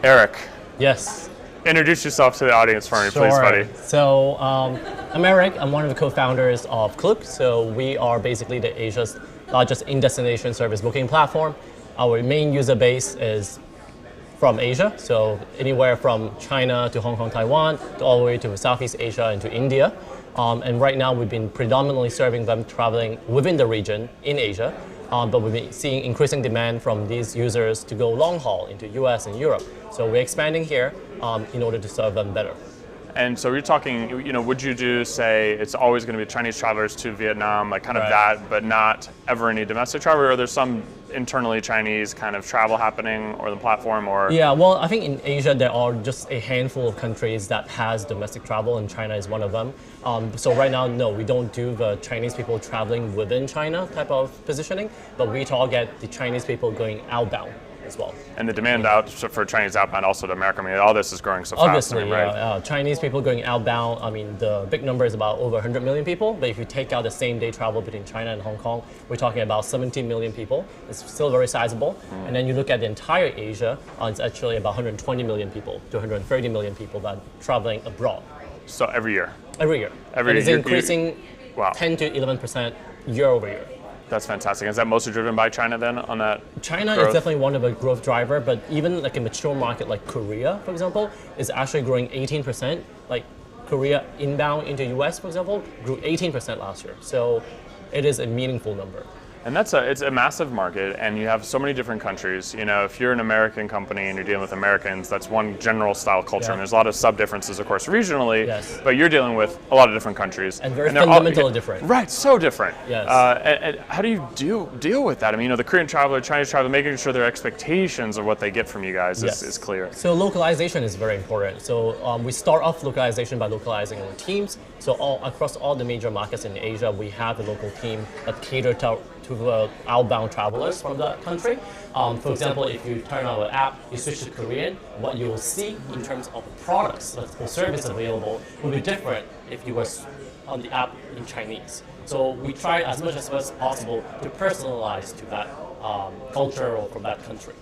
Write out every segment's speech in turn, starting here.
Eric, Yes. introduce yourself to the audience for me, please, buddy. So I'm Eric. I'm one of the co-founders of Klook. So we are basically the Asia's largest in-destination service booking platform. Our main user base is from Asia, so anywhere from China to Hong Kong, Taiwan, to all the way to Southeast Asia and to India. And right now we've been predominantly serving them traveling within the region in Asia, but we've been seeing increasing demand from these users to go long haul into US and Europe. So we're expanding here in order to serve them better. And so you're talking, would you say it's always going to be Chinese travelers to Vietnam, like kind of that, but not ever any domestic travel? Or are there some internally Chinese kind of travel happening or the platform? Or Yeah, well, I think in Asia there are just a handful of countries that has domestic travel, and China is one of them. So right now, no, we don't do the Chinese people traveling within China type of positioning, but we target the Chinese people going outbound as well. And the demand out for Chinese outbound also to America, I mean, all this is growing so fast. Obviously, right? Chinese people going outbound, I mean, the big number is about over 100 million people, but if you take out the same day travel between China and Hong Kong, we're talking about 17 million people. It's still very sizable. And then you look at the entire Asia, it's actually about 120 million people to 130 million people that are traveling abroad. So every year? Every year. And it's increasing 10 to 11% year over year. That's fantastic. Is that mostly driven by China then on that China growth? is definitely one of the growth driver, but even like a mature market like Korea, for example, is actually growing 18%. Like Korea inbound into US, for example, grew 18% last year. So it is a meaningful number. And it's a massive market, and you have so many different countries. If you're an American company and you're dealing with Americans, that's one general style culture, and there's a lot of sub-differences, of course, regionally, but you're dealing with a lot of different countries. And very fundamentally different. Right, so different. Yes. And how do you deal with that? I mean, the Korean traveler, Chinese traveler, making sure their expectations of what they get from you guys is clear. So localization is very important. So we start off localization by localizing our teams. So across all the major markets in Asia, we have a local team that cater to outbound travelers from that country. For example, if you turn on our app, you switch to Korean, what you will see in terms of products or service available will be different if you were on the app in Chinese. So we try as much as possible to personalize to that culture or from that country.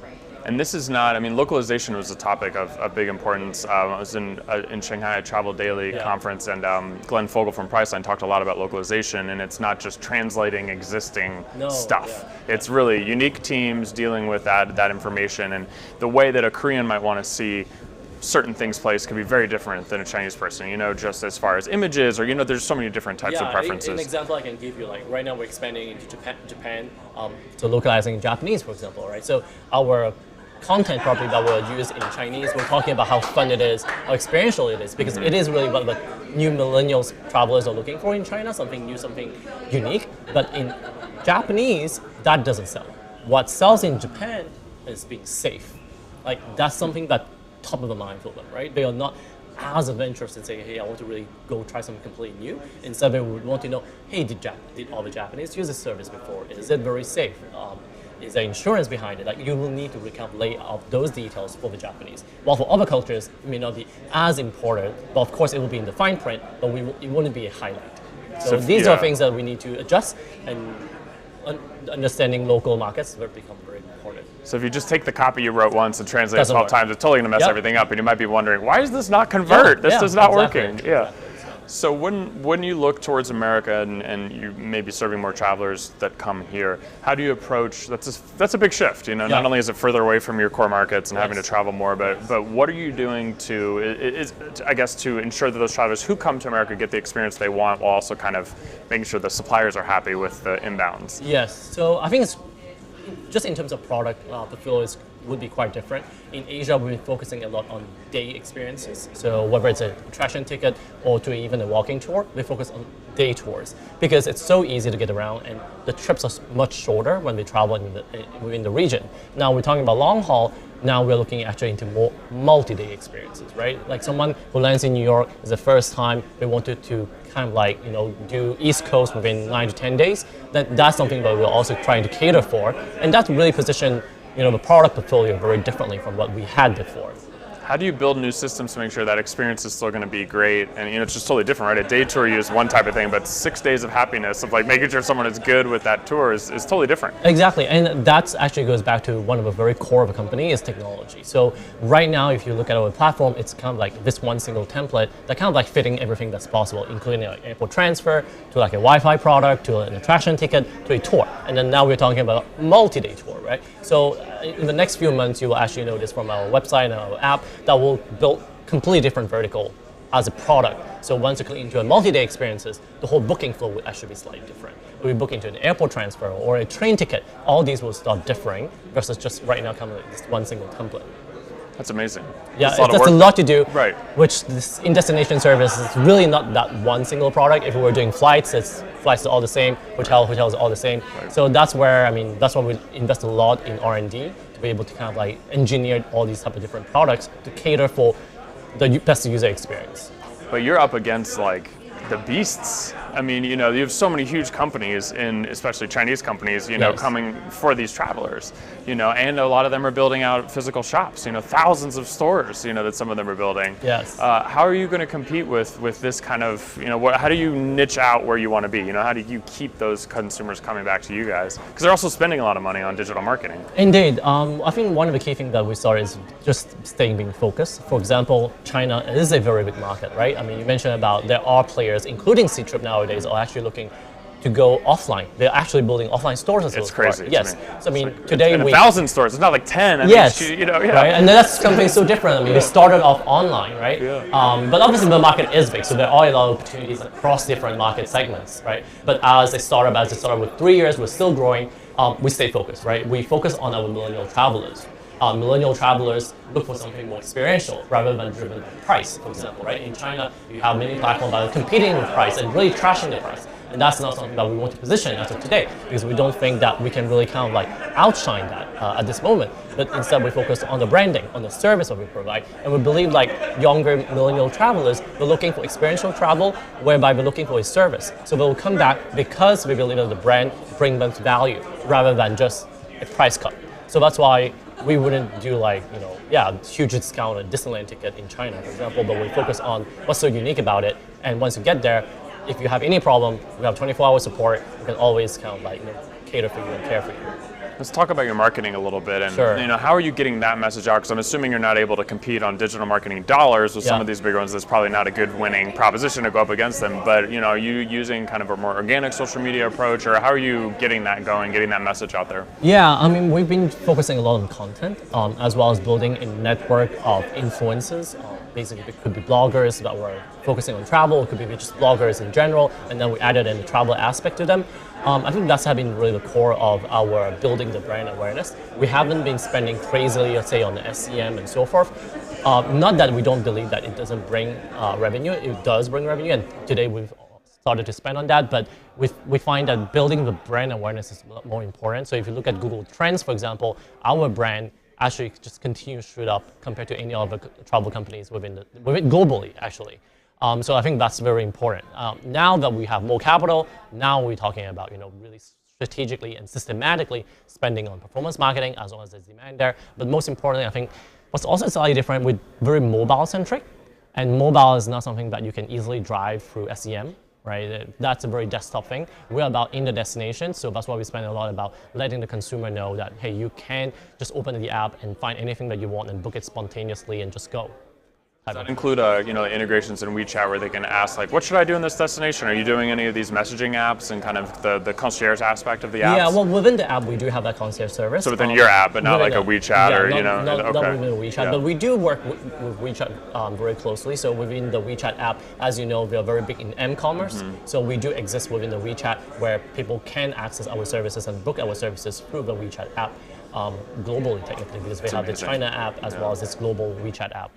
And this is not, I mean, localization was a topic of big importance. I was in Shanghai at Travel Daily conference, and Glenn Fogel from Priceline talked a lot about localization, and it's not just translating existing stuff. It's really unique teams dealing with that information, and the way that a Korean might want to see certain things placed could be very different than a Chinese person, just as far as images, or there's so many different types of preferences. An example I can give you, like right now we're expanding into Japan, so localizing Japanese, for example, right? So our content property that we'll use in Chinese, we're talking about how fun it is, how experiential it is, because it is really what the new millennials travelers are looking for in China, something new, something unique. But in Japanese, that doesn't sell. What sells in Japan is being safe. Like that's something that top of the mind for them, right? They are not as adventurous in saying, hey, I want to really go try something completely new. Instead, they would want to know, hey, did all the Japanese use this service before? Is it very safe? Is there insurance behind it? Like you will need to lay out those details for the Japanese. While for other cultures, it may not be as important, but of course it will be in the fine print, but it wouldn't be a highlight. So these are things that we need to adjust, and understanding local markets will become very important. So if you just take the copy you wrote once and translate it 12 times, it's totally going to mess everything up, and you might be wondering, why does this not convert? This is not working. Yeah. So when you look towards America and you may be serving more travelers that come here, how do you approach, that's a big shift, not only is it further away from your core markets and having to travel more, but what are you doing to ensure that those travelers who come to America get the experience they want while also kind of making sure the suppliers are happy with the inbounds? Yes, so I think it's just in terms of product, the flow would be quite different. In Asia, we've been focusing a lot on day experiences. So whether it's an attraction ticket or to even a walking tour, we focus on day tours because it's so easy to get around and the trips are much shorter when we travel within the region. Now we're talking about long haul. Now we're looking actually into more multi-day experiences, right? Like someone who lands in New York is the first time they wanted to kind of like, do East Coast within 9 to 10 days. That's something that we're also trying to cater for. And that's really positioned the product portfolio very differently from what we had before. How do you build new systems to make sure that experience is still going to be great? And it's just totally different, right? A day tour is one type of thing, but 6 days of happiness of like making sure someone is good with that tour is totally different. Exactly, and that actually goes back to one of the very core of a company is technology. So right now, if you look at our platform, it's kind of like this one single template that kind of like fitting everything that's possible, including like airport transfer to like a Wi-Fi product to an attraction ticket to a tour. And then now we're talking about a multi-day tour, right? So in the next few months, you will actually notice from our website and our app that will build completely different vertical as a product. So once you click into a multi-day experiences, the whole booking flow will actually be slightly different. We book into an airport transfer or a train ticket, all these will start differing versus just right now coming with this one single template. That's amazing. Yeah, that's a lot to do. Right. Which this in-destination service is really not that one single product. If we were doing flights, flights are all the same. Hotels are all the same. Right. So that's where that's why we invest a lot in R&D to be able to kind of like engineer all these type of different products to cater for the best user experience. But you're up against like the beasts. I mean, you have so many huge companies, especially Chinese companies, Yes. coming for these travelers, and a lot of them are building out physical shops, thousands of stores, that some of them are building. Yes. How are you going to compete with this kind of, how do you niche out where you want to be? How do you keep those consumers coming back to you guys? Because they're also spending a lot of money on digital marketing. Indeed. I think one of the key things that we saw is just being focused. For example, China is a very big market, right? I mean, you mentioned about there are players, including Ctrip nowadays, are actually looking to go offline. They're actually building offline stores as well. It's crazy. Yes. So I mean, like, today in we 1,000 stores. It's not like 10. Yes. Yeah. Right. And that's something so different. I mean, we started off online, right? Yeah. But obviously the market is big, so there are a lot of opportunities across different market segments, right? But as a startup, with 3 years, we're still growing. We stay focused, right? We focus on our millennial travelers. Millennial travelers look for something more experiential rather than driven by price, for example, right? In China, you have many platforms that are competing with price and really trashing the price. And that's not something that we want to position as of today, because we don't think that we can really kind of like outshine that at this moment. But instead, we focus on the branding, on the service that we provide. And we believe like younger millennial travelers, we're looking for experiential travel, whereby we're looking for a service. So they'll come back because we believe that the brand brings them value rather than just a price cut. So that's why we wouldn't do like, huge discount a Disneyland ticket in China, for example, but we focus on what's so unique about it. And once you get there, if you have any problem, we have 24-hour support. We can always kind of like cater for you and care for you. Let's talk about your marketing a little bit, and Sure. How are you getting that message out? Because I'm assuming you're not able to compete on digital marketing dollars with some of these bigger ones. That's probably not a good winning proposition to go up against them. But are you using kind of a more organic social media approach, or how are you getting that going, getting that message out there? Yeah, I mean, we've been focusing a lot on content, as well as building a network of influencers. Basically, it could be bloggers that were focusing on travel. It could be just bloggers in general, and then we added in the travel aspect to them. I think that's been really the core of our building the brand awareness. We haven't been spending crazily, let's say, on the SEM and so forth. Not that we don't believe that it doesn't bring revenue. It does bring revenue, and today we've started to spend on that. But we find that building the brand awareness is a lot more important. So if you look at Google Trends, for example, our brand actually just continues to shoot up compared to any other travel companies within globally, actually. So I think that's very important. Now that we have more capital, now we're talking about really strategically and systematically spending on performance marketing as long as there's demand there. But most importantly, I think what's also slightly different, we're very mobile centric, and mobile is not something that you can easily drive through SEM. Right, that's a very desktop thing. We're about in the destination, so that's why we spend a lot about letting the consumer know that, hey, you can just open the app and find anything that you want and book it spontaneously and just go. Does that include integrations in WeChat where they can ask, like, what should I do in this destination? Are you doing any of these messaging apps and kind of the concierge aspect of the apps? Yeah, well, within the app, we do have that concierge service. So within your app, but not like a WeChat Not within WeChat, but we do work with WeChat very closely. So within the WeChat app, as you know, we are very big in m-commerce. So we do exist within the WeChat where people can access our services and book our services through the WeChat app globally, technically, because we have the China app as well as this global WeChat app.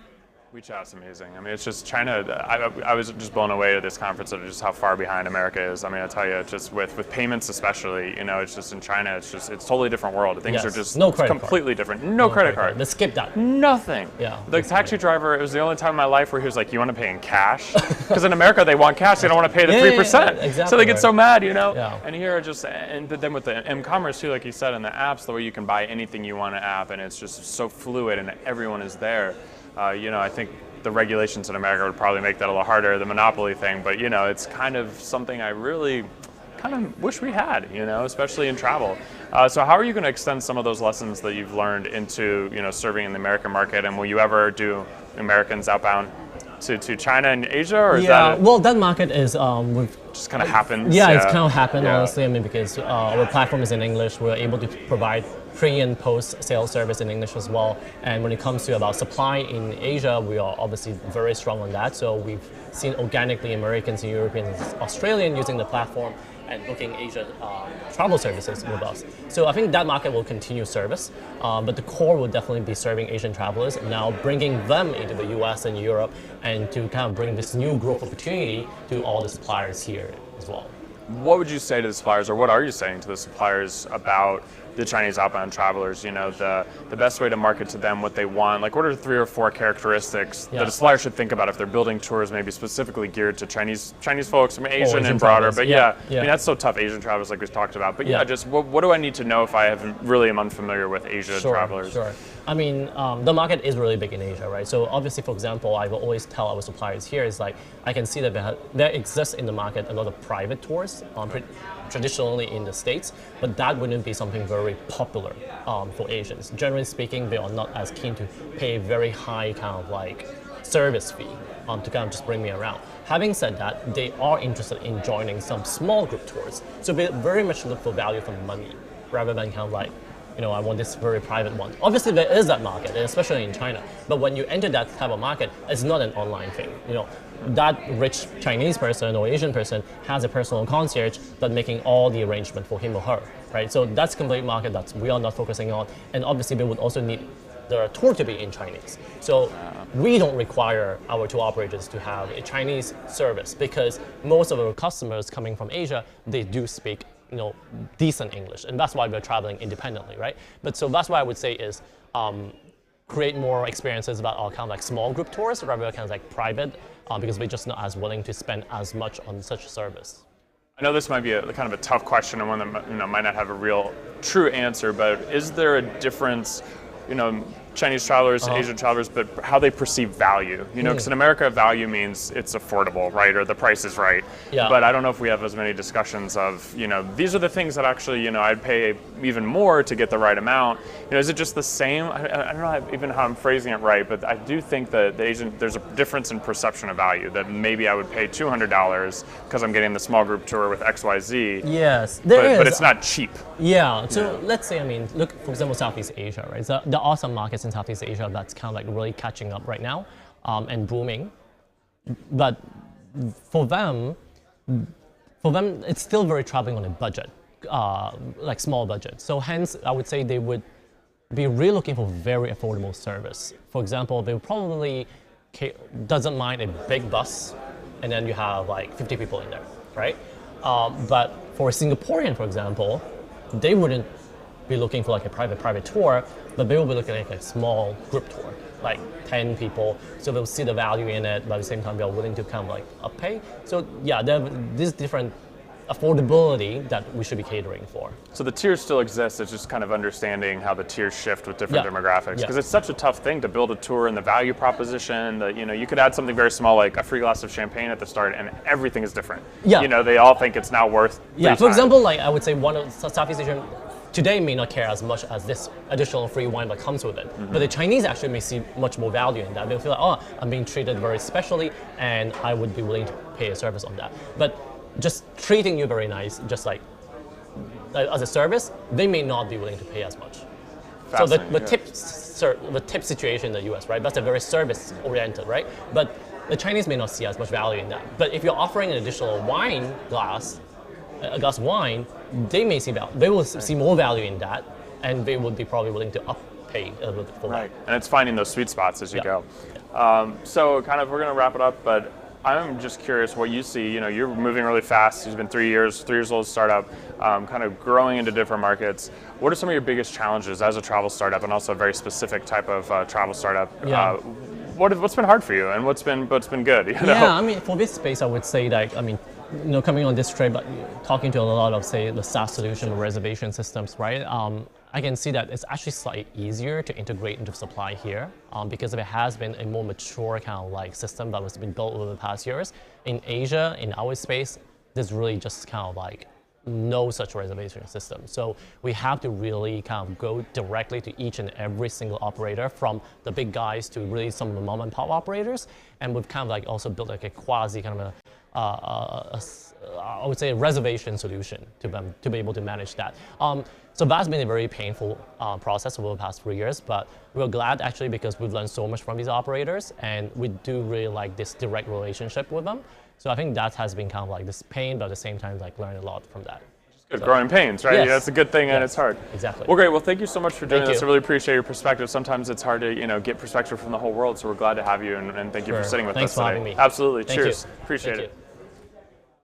WeChat's amazing. I mean, it's just China. I was just blown away at this conference of just how far behind America is. I mean, I tell you, just with payments especially, it's just in China, it's a totally different world. Things are just completely different. No credit card. Let's skip that. Nothing. Yeah. The taxi driver, it was the only time in my life where he was like, "You want to pay in cash?" Because in America they want cash. They don't want to pay the 3%. Exactly. So they get so mad, Yeah. And here but then with the m-commerce too, like you said, in the apps, the way you can buy anything you want in an app, and it's just so fluid, and everyone is there. I think the regulations in America would probably make that a little harder, the monopoly thing, but it's kind of something I really kind of wish we had, especially in travel. So how are you going to extend some of those lessons that you've learned into, serving in the American market, and will you ever do Americans outbound to China and Asia, or is that well, that market is just kind of happens? Yeah, it's kind of happened, honestly. I mean, because our platform is in English, we're able to provide pre and post sales service in English as well. And when it comes to about supply in Asia, we are obviously very strong on that. So we've seen organically Americans and Europeans, Australians using the platform and booking Asia travel services with us. So I think that market will continue service, but the core will definitely be serving Asian travelers, now bringing them into the US and Europe, and to kind of bring this new growth opportunity to all the suppliers here as well. What would you say to the suppliers, or what are you saying to the suppliers about the Chinese outbound travelers? The best way to market to them what they want. Like, what are 3 or 4 characteristics that a supplier should think about if they're building tours, maybe specifically geared to Chinese folks, Asian and broader? But I mean, that's so tough. Asian travelers, like we talked about. But just what do I need to know if I am unfamiliar with Asian travelers? Sure. I mean, the market is really big in Asia, right? So obviously, for example, I will always tell our suppliers here is like, I can see that there exists in the market a lot of private tours, traditionally in the States, but that wouldn't be something very popular for Asians. Generally speaking, they are not as keen to pay a very high kind of like service fee to kind of just bring me around. Having said that, they are interested in joining some small group tours. So they very much look for value for money rather than kind of like, I want this very private one. Obviously, there is that market, especially in China. But when you enter that type of market, it's not an online thing. That rich Chinese person or Asian person has a personal concierge that's making all the arrangement for him or her, right? So that's a complete market that we are not focusing on. And obviously, they would also need the tour to be in Chinese. So we don't require our tour operators to have a Chinese service, because most of our customers coming from Asia, they do speak decent English, and that's why we're traveling independently, right? But so that's why I would say is create more experiences about our kind of like small group tours rather than kind of like private, because we're just not as willing to spend as much on such a service. I know this might be a kind of a tough question and one that might not have a real true answer, but is there a difference? Chinese travelers, Asian travelers, but how they perceive value. Because in America, value means it's affordable, right, or the price is right. Yeah. But I don't know if we have as many discussions of, these are the things that actually, I'd pay even more to get the right amount. Is it just the same? I don't know even how I'm phrasing it right, but I do think that there's a difference in perception of value, that maybe I would pay $200 because I'm getting the small group tour with XYZ. Yes, but it's not cheap. Yeah, so let's say, look, for example, Southeast Asia, right? So there are some markets in Southeast Asia that's kind of like really catching up right now and booming. But for them, it's still very traveling on a budget, like small budget. So hence, I would say they would be really looking for very affordable service. For example, they probably doesn't mind a big bus, and then you have like 50 people in there, right? But for a Singaporean, for example, they wouldn't be looking for like a private tour, but they will be looking at like a small group tour, like 10 people. So they'll see the value in it, but at the same time, they're willing to kind of like uppay. So yeah, there is different affordability that we should be catering for. So the tiers still exist, it's just kind of understanding how the tiers shift with different demographics. Because it's such a tough thing to build a tour and the value proposition that, you could add something very small like a free glass of champagne at the start and everything is different. They all think it's now worth for example, like I would say one of Southeast Asian today may not care as much as this additional free wine that comes with it. But the Chinese actually may see much more value in that. They'll feel like, I'm being treated very specially and I would be willing to pay a service on that. But just treating you very nice, just like as a service, they may not be willing to pay as much. So the tip situation in the US, right? That's a very service oriented, right? But the Chinese may not see as much value in that. But if you're offering an additional wine glass, a glass of wine, they may see value. They will see more value in that, and they would be probably willing to pay a little bit for that. And it's finding those sweet spots as you go. So kind of, we're going to wrap it up, but I'm just curious what you see. You're moving really fast. It's been 3 years old startup, kind of growing into different markets. What are some of your biggest challenges as a travel startup, and also a very specific type of travel startup? What's been hard for you, and what's been good? Yeah, for this space, I would say that coming on this trip, but talking to a lot of, say, the SaaS solution or reservation systems, right? I can see that it's actually slightly easier to integrate into supply here because it has been a more mature kind of like system that was been built over the past years. In Asia, in our space, there's really just kind of like no such reservation system. So we have to really kind of go directly to each and every single operator, from the big guys to really some of the mom and pop operators. And we've kind of like also built like a quasi kind of I would say a reservation solution to be able to manage that. So that's been a very painful process over the past 3 years, but we're glad actually because we've learned so much from these operators, and we do really like this direct relationship with them. So I think that has been kind of like this pain, but at the same time, like learn a lot from that. Good, so, growing pains, right? Yes. Yeah, that's a good thing, and it's hard. Exactly. Well, great. Well, thank you so much for doing this. I really appreciate your perspective. Sometimes it's hard to get perspective from the whole world, so we're glad to have you, and thank you for sitting with us today. Thanks for having me. Absolutely. Thank Cheers. You. Appreciate thank it. You.